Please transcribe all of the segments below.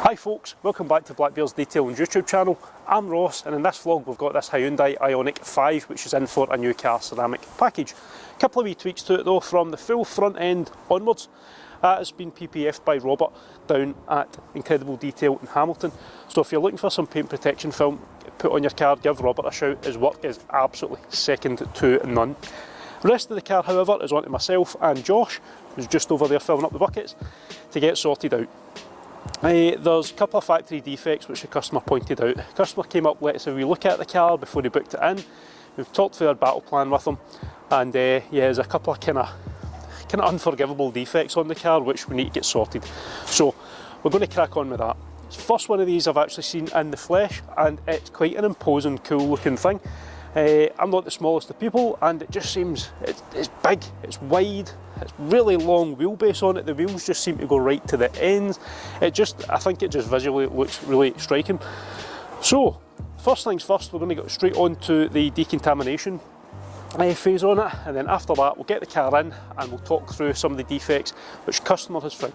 Hi folks, welcome back to Blackbeard's Detailing YouTube channel. I'm Ross, and in this vlog we've got this Hyundai Ioniq 5 which is in for a new car ceramic package. A couple of wee tweaks to it though, from the full front end onwards. That has been PPF'd by Robert down at Incredible Detail in Hamilton. So if you're looking for some paint protection film put on your car, give Robert a shout. His work is absolutely second to none. The rest of the car however is on to myself and Josh, who's just over there filling up the buckets, to get sorted out. There's a couple of factory defects which the customer pointed out. The customer came up, let us have a wee look at the car before he booked it in. We've talked through our battle plan with him, and yeah, there's a couple of kind of unforgivable defects on the car which we need to get sorted. So we're going to crack on with that. First one of these I've actually seen in the flesh, and it's quite an imposing, cool looking thing. I'm not the smallest of people, and it just seems it's big, it's wide, it's really long wheelbase on it. The wheels just seem to go right to the ends. I think it just visually looks really striking. So first things first, we're going to go straight on to the decontamination phase on it, and then after that we'll get the car in and we'll talk through some of the defects which customer has found.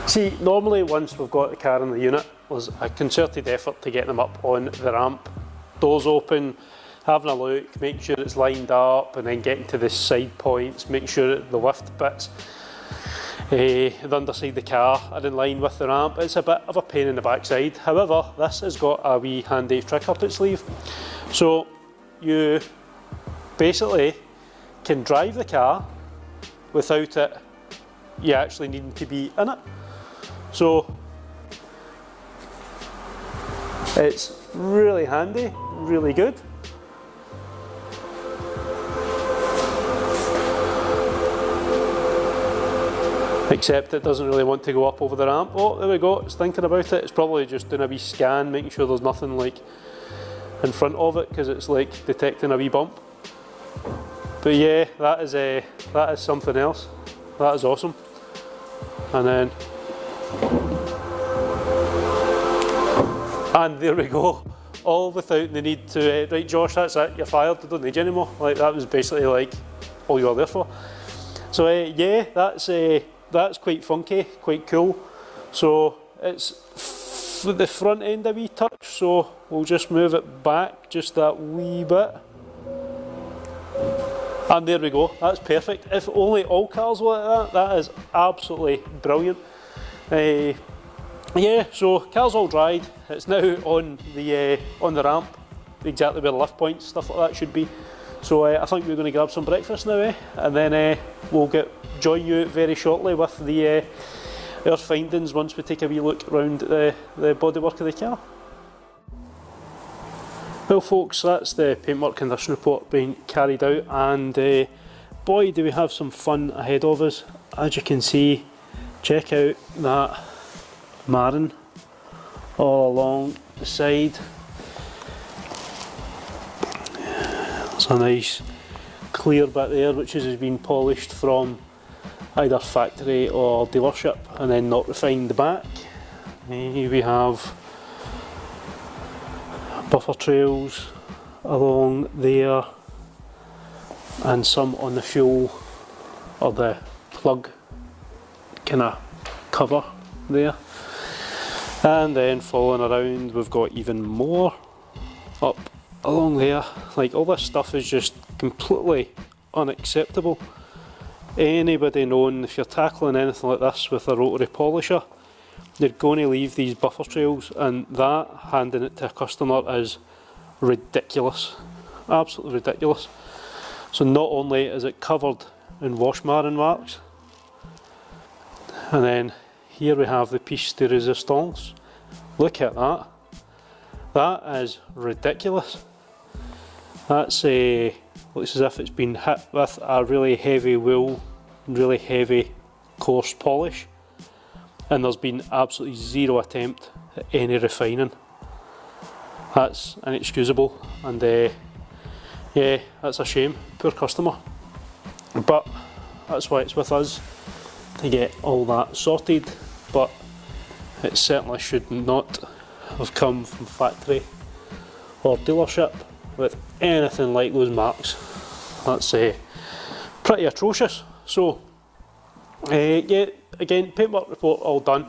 See, normally once we've got the car in the unit, there's a concerted effort to get them up on the ramp. Doors open, having a look, make sure it's lined up, and then getting to the side points, make sure that the lift bits, the underside of the car are in line with the ramp. It's a bit of a pain in the backside. However, this has got a wee handy trick up its sleeve. So you basically can drive the car without it you actually needing to be in it. So it's really handy, really good. Except it doesn't really want to go up over the ramp. Oh, there we go, it's thinking about it. It's probably just doing a wee scan, making sure there's nothing like in front of it, because it's like detecting a wee bump. But yeah, that is something else. That is awesome. And then, and there we go, all without the need to, right Josh, that's it, you're fired, I don't need you anymore. Like, that was basically like all you were there for. So yeah, that's quite funky, quite cool. So it's the front end a wee touch, so we'll just move it back just that wee bit. And there we go, that's perfect. If only all cars were like that, that is absolutely brilliant. Yeah, so car's all dried. It's now on the ramp, exactly where the lift points, stuff like that should be. So I think we're going to grab some breakfast now, and then we'll join you very shortly with our findings once we take a wee look around the bodywork of the car. Well folks, that's the paintwork condition report being carried out, and boy do we have some fun ahead of us. As you can see, check out that marron all along the side. It's a nice clear bit there which has been polished from either factory or dealership and then not refined the back. Here we have buffer trails along there and some on the fuel or the plug kind of cover there, and then following around we've got even more up along there. Like, all this stuff is just completely unacceptable. Anybody knowing, if you're tackling anything like this with a rotary polisher, you're going to leave these buffer trails, and that, handing it to a customer, is ridiculous, absolutely ridiculous. So not only is it covered in wash marring marks, and then here we have the pièce de résistance. Look at that. That is ridiculous. That's looks as if it's been hit with a really heavy wool, really heavy coarse polish, and there's been absolutely zero attempt at any refining. That's inexcusable, and yeah, that's a shame. Poor customer. But that's why it's with us, to get all that sorted. But it certainly should not have come from factory or dealership with anything like those marks. That's pretty atrocious. So yeah, again, paintwork report all done.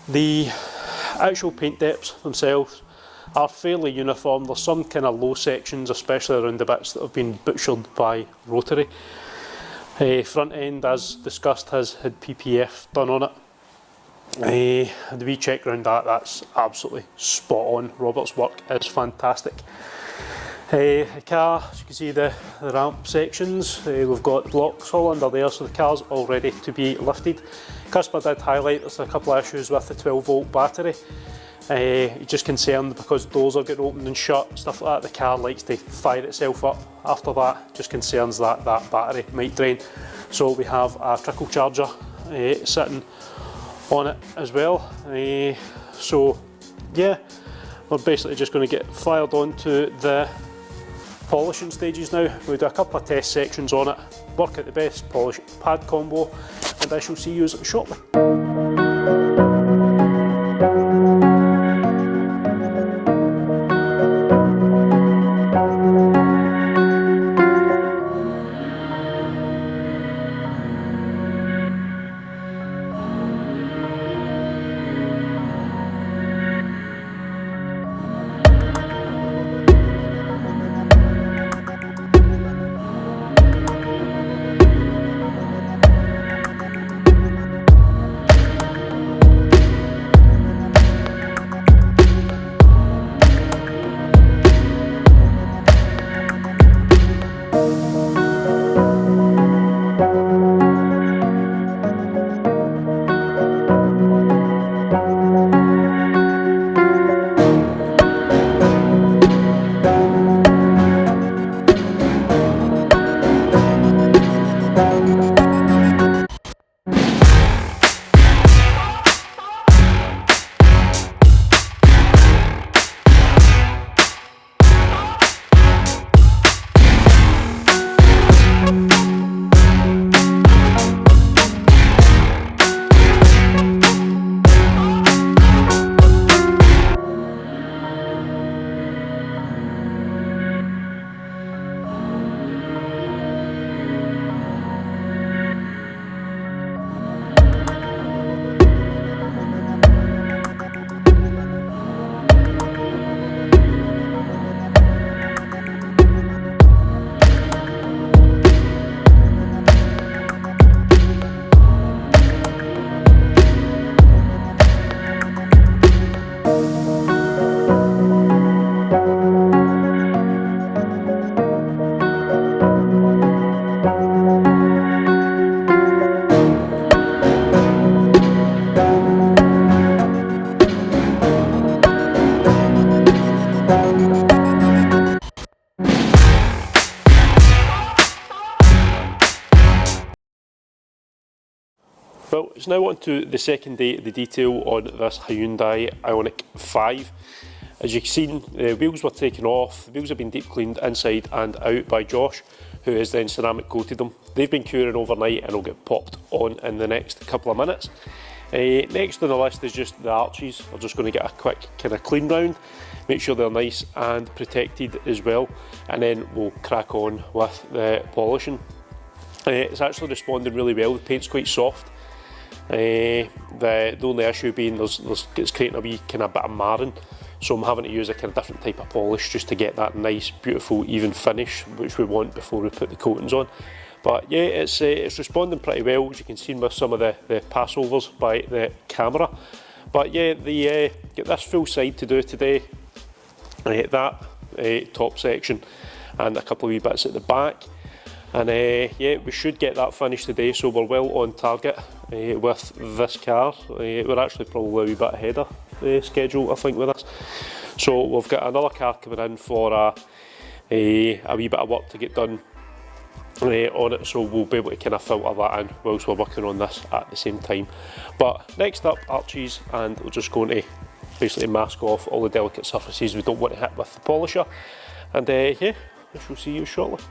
The actual paint depths themselves are fairly uniform. There's some kind of low sections, especially around the bits that have been butchered by rotary. Front end, as discussed, has had PPF done on it. The wee check around that, that's absolutely spot on. Robert's work is fantastic. The car, as you can see, the ramp sections, we've got blocks all under there, so the car's all ready to be lifted. Customer did highlight there's a couple of issues with the 12-volt battery. He's just concerned because doors are getting opened and shut, stuff like that. The car likes to fire itself up after that, just concerns that that battery might drain. So we have a trickle charger sitting on it as well. So yeah, we're basically just going to get fired onto the polishing stages now. We'll do a couple of test sections on it, work out the best polish pad combo, and I shall see you shortly. Well, it's now on to the second day of the detail on this Hyundai Ioniq 5. As you can see, the wheels were taken off, the wheels have been deep cleaned inside and out by Josh, who has then ceramic coated them. They've been curing overnight and will get popped on in the next couple of minutes. Next on the list is just the arches. I'm just going to get a quick kind of clean round, make sure they're nice and protected as well, and then we'll crack on with the polishing. It's actually responding really well, the paint's quite soft. The only issue being it's creating a wee kind of bit of marring, so I'm having to use a kind of different type of polish just to get that nice, beautiful, even finish which we want before we put the coatings on. But yeah, it's responding pretty well, as you can see with some of the passovers by the camera. But yeah, get this full side to do today, that top section and a couple of wee bits at the back. And yeah, we should get that finished today, so we're well on target with this car. We're actually probably a wee bit ahead of the schedule, I think, with this. So we've got another car coming in for a wee bit of work to get done on it, so we'll be able to kind of filter that in whilst we're working on this at the same time. But next up, arches, and we're just going to basically mask off all the delicate surfaces we don't want to hit with the polisher. And yeah, I shall see you shortly.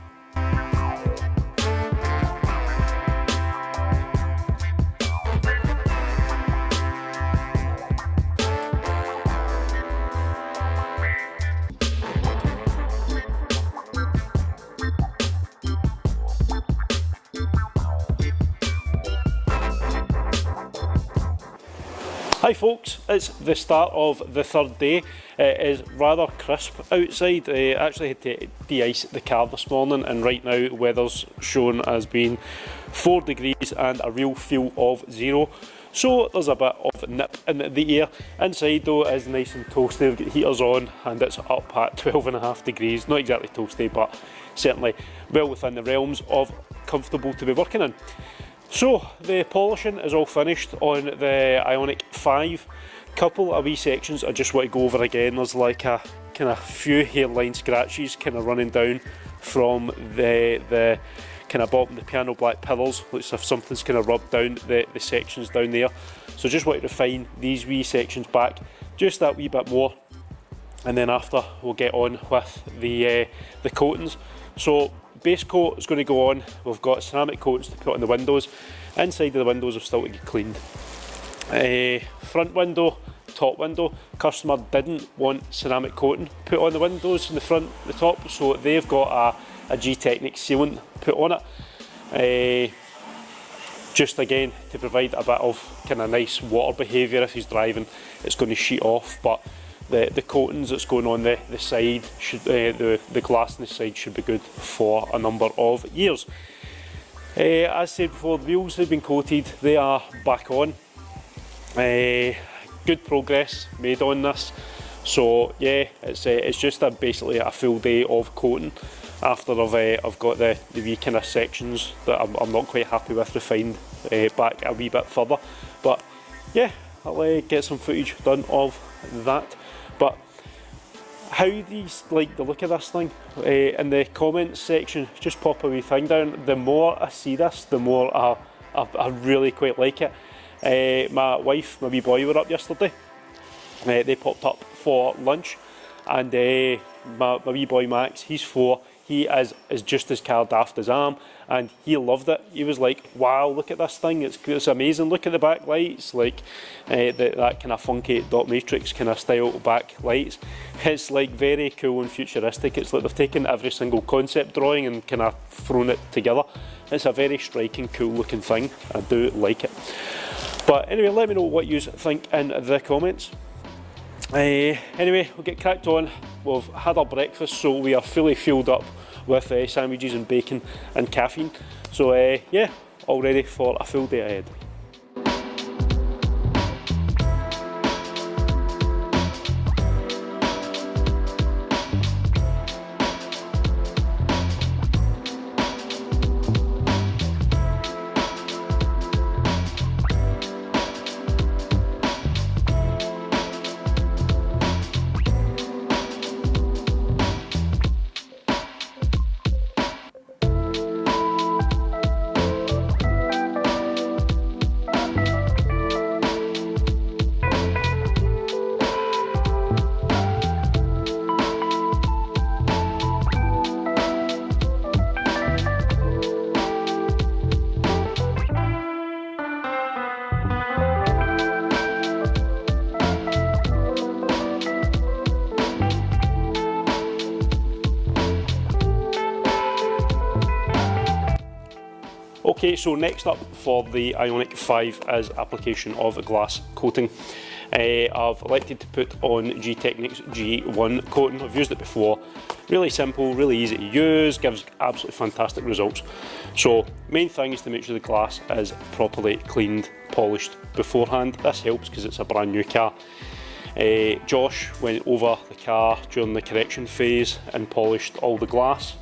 Hi folks, it's the start of the third day. It is rather crisp outside. I actually had to de-ice the car this morning, and right now weather's shown as being 4 degrees and a real feel of 0. So there's a bit of nip in the air. Inside though is nice and toasty. We've got heaters on and it's up at 12.5 degrees. Not exactly toasty, but certainly well within the realms of comfortable to be working in. So the polishing is all finished on the Ioniq 5. Couple of wee sections I just want to go over again. There's like a kind of few hairline scratches kind of running down from the kind of bottom of the piano black pillars. Looks as if something's kind of rubbed down the sections down there. So just want to refine these wee sections back just that wee bit more, and then after we'll get on with the coatings. So base coat is going to go on. We've got ceramic coatings to put on the windows. Inside of the windows have still to get cleaned. Front window, top window, customer didn't want ceramic coating put on the windows in the front, the top, so they've got a G-Technic sealant put on it. Just again to provide a bit of kind of nice water behaviour if he's driving. It's going to sheet off, but the coatings that's going on the side, should the glass on the side should be good for a number of years. As said before, the wheels have been coated, they are back on. Good progress made on this. So yeah, it's just basically a full day of coating after I've got the wee kind of sections that I'm not quite happy with refined back a wee bit further. But yeah, I'll get some footage done of that. But how do you like the look of this thing? In the comments section, just pop a wee thing down. The more I see this, the more I really quite like it. My wife, my wee boy were up yesterday. They popped up for lunch, and my wee boy Max, he's 4. He is just as car daft as I am, and he loved it. He was like, wow, look at this thing, it's amazing, look at the back lights, like that kind of funky dot matrix kind of style back lights. It's like very cool and futuristic. It's like they've taken every single concept drawing and kind of thrown it together. It's a very striking, cool looking thing. I do like it. But anyway, let me know what you think in the comments. Anyway, we'll get cracked on. We've had our breakfast, so we are fully fueled up with sandwiches and bacon and caffeine. So yeah, all ready for a full day ahead. Okay, so next up for the Ioniq 5 is application of a glass coating. I've elected to put on G-Technique's G1 coating. I've used it before. Really simple, really easy to use, gives absolutely fantastic results. So main thing is to make sure the glass is properly cleaned, polished beforehand. This helps because it's a brand new car. Josh went over the car during the correction phase and polished all the glass.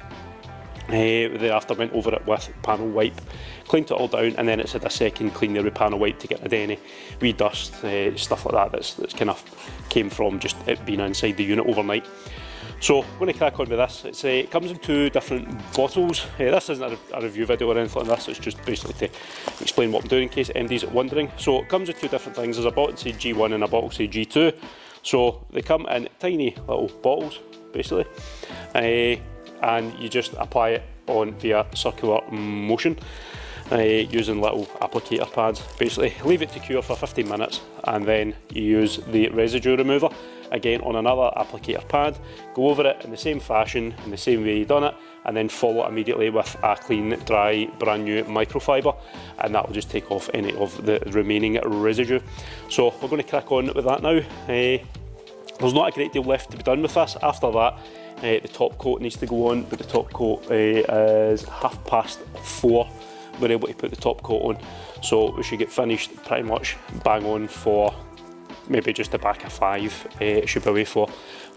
Thereafter went over it with panel wipe, cleaned it all down, and then it's had a second clean there with panel wipe to get rid of any wee dust, stuff like that that's kind of came from just it being inside the unit overnight. So I'm going to crack on with this. It comes in two different bottles. This isn't a review video or anything like this, it's just basically to explain what I'm doing in case MDs are wondering. So it comes with two different things. There's a bottle say G1 and a bottle say G2. So they come in tiny little bottles basically. And you just apply it on via circular motion using little applicator pads. Basically leave it to cure for 15 minutes and then you use the residue remover again on another applicator pad, go over it in the same fashion, in the same way you've done it, and then follow it immediately with a clean, dry, brand new microfiber, and that will just take off any of the remaining residue. So we're going to crack on with that now. There's not a great deal left to be done with this. After that, the top coat needs to go on, but the top coat is 4:30. We're able to put the top coat on, so we should get finished pretty much bang on for maybe just the back of 5. It should be away for.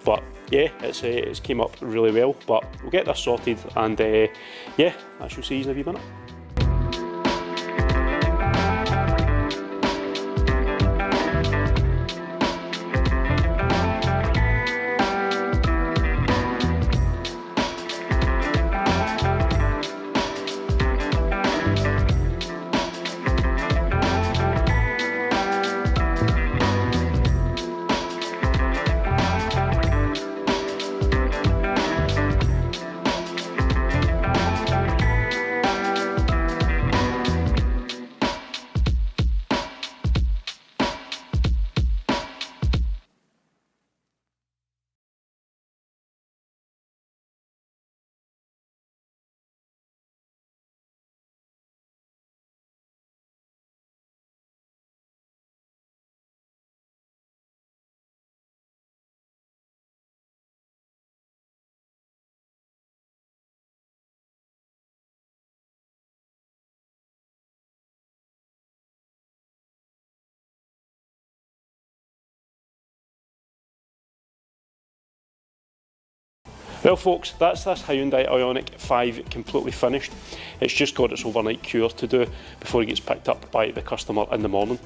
But yeah, it's came up really well. But we'll get this sorted, and yeah, I shall see you in a wee minute. Well folks, that's this Hyundai Ioniq 5 completely finished. It's just got its overnight cure to do before it gets picked up by the customer in the morning.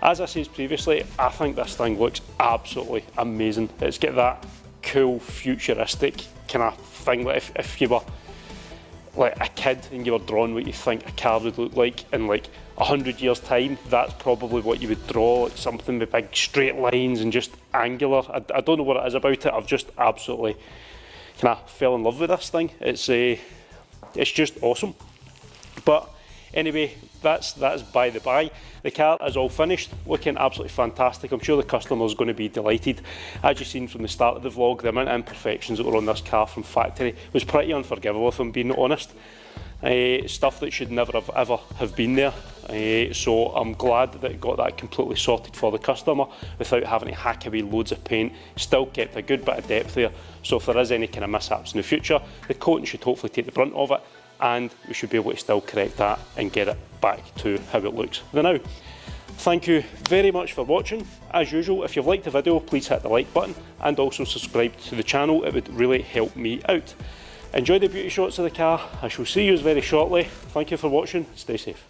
As I said previously, I think this thing looks absolutely amazing. It's got that cool futuristic kind of thing. Like if you were like a kid and you were drawing what you think a car would look like in like 100 years time, that's probably what you would draw, like something with big straight lines and just angular. I don't know what it is about it, I've just absolutely kind of fell in love with this thing. It's just awesome. But anyway, that's by the by. The car is all finished, looking absolutely fantastic. I'm sure the customer is going to be delighted. As you've seen from the start of the vlog, the amount of imperfections that were on this car from factory was pretty unforgivable, if I'm being honest. Stuff that should never have ever have been there. So I'm glad that it got that completely sorted for the customer without having to hack away loads of paint. Still kept a good bit of depth there, so if there is any kind of mishaps in the future, the coating should hopefully take the brunt of it, and we should be able to still correct that and get it back to how it looks now. Thank you very much for watching. As usual, if you've liked the video, please hit the like button and also subscribe to the channel. It would really help me out. Enjoy the beauty shots of the car. I shall see you very shortly. Thank you for watching. Stay safe.